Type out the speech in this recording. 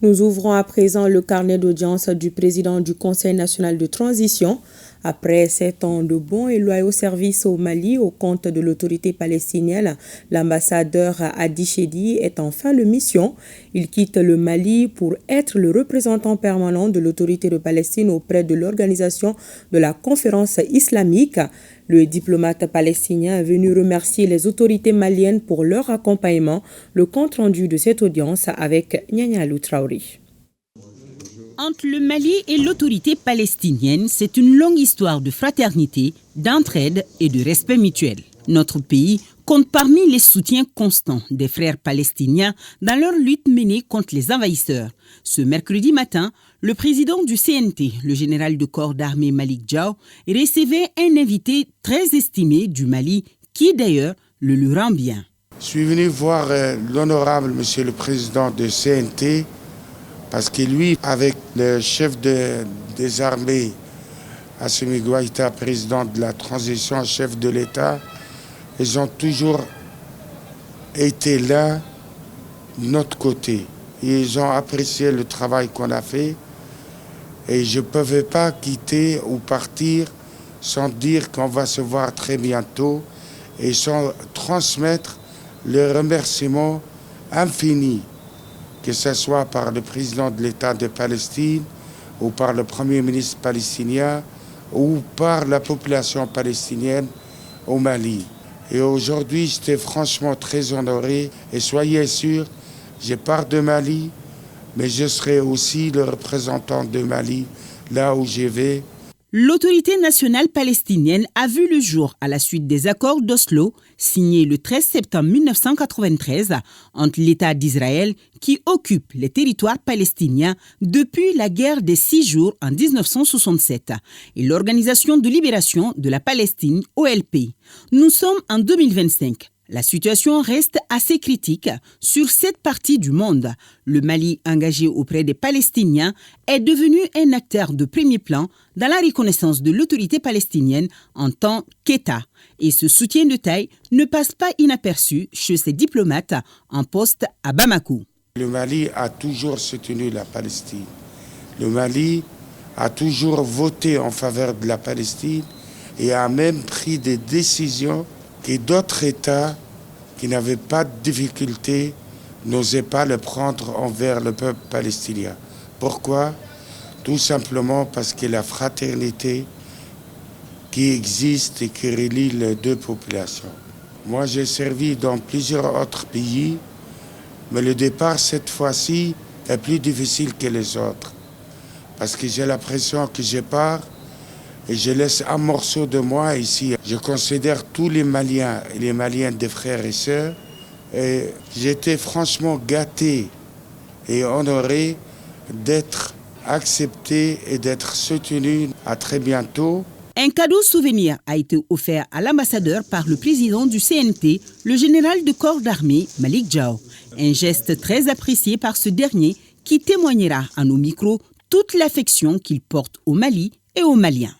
Nous ouvrons à présent le carnet d'audience du président du Conseil national de transition. Après 7 ans de bons et loyaux services au Mali, au compte de l'autorité palestinienne, l'ambassadeur Hadi Chedi est en fin de mission. Il quitte le Mali pour être le représentant permanent de l'autorité de Palestine auprès de l'organisation de la conférence islamique. Le diplomate palestinien est venu remercier les autorités maliennes pour leur accompagnement. Le compte-rendu de cette audience avec Nyanyalou Traoré. Entre le Mali et l'autorité palestinienne, c'est une longue histoire de fraternité, d'entraide et de respect mutuel. Notre pays compte parmi les soutiens constants des frères palestiniens dans leur lutte menée contre les envahisseurs. Ce mercredi matin, le président du CNT, le général de corps d'armée Malik Diaw, recevait un invité très estimé du Mali qui d'ailleurs le lui rend bien. Je suis venu voir l'honorable monsieur le président du CNT parce que lui, avec le chef des armées, Assimi Goïta, président de la transition, chef de l'État, ils ont toujours été là, de notre côté. Ils ont apprécié le travail qu'on a fait et je ne pouvais pas quitter ou partir sans dire qu'on va se voir très bientôt et sans transmettre le remerciement infini, que ce soit par le président de l'État de Palestine ou par le premier ministre palestinien ou par la population palestinienne au Mali. Et aujourd'hui, j'étais franchement très honoré et soyez sûrs, je pars de Mali, mais je serai aussi le représentant de Mali là où je vais. L'autorité nationale palestinienne a vu le jour à la suite des accords d'Oslo signés le 13 septembre 1993 entre l'État d'Israël qui occupe les territoires palestiniens depuis la guerre des 6 jours en 1967 et l'Organisation de libération de la Palestine, OLP. Nous sommes en 2025. La situation reste assez critique sur cette partie du monde. Le Mali, engagé auprès des Palestiniens, est devenu un acteur de premier plan dans la reconnaissance de l'autorité palestinienne en tant qu'État. Et ce soutien de taille ne passe pas inaperçu chez ses diplomates en poste à Bamako. Le Mali a toujours soutenu la Palestine. Le Mali a toujours voté en faveur de la Palestine et a même pris des décisions que d'autres États qui n'avaient pas de difficultés n'osaient pas le prendre envers le peuple palestinien. Pourquoi? Tout simplement parce que la fraternité qui existe et qui relie les deux populations. Moi, j'ai servi dans plusieurs autres pays, mais le départ, cette fois-ci, est plus difficile que les autres. Parce que j'ai l'impression que je pars et je laisse un morceau de moi ici. Je considère tous les Maliens et les Maliennes des frères et sœurs. Et j'étais franchement gâté et honoré d'être accepté et d'être soutenu. À très bientôt. Un cadeau souvenir a été offert à l'ambassadeur par le président du CNT, le général de corps d'armée Malik Diaw. Un geste très apprécié par ce dernier qui témoignera à nos micros toute l'affection qu'il porte au Mali et aux Maliens.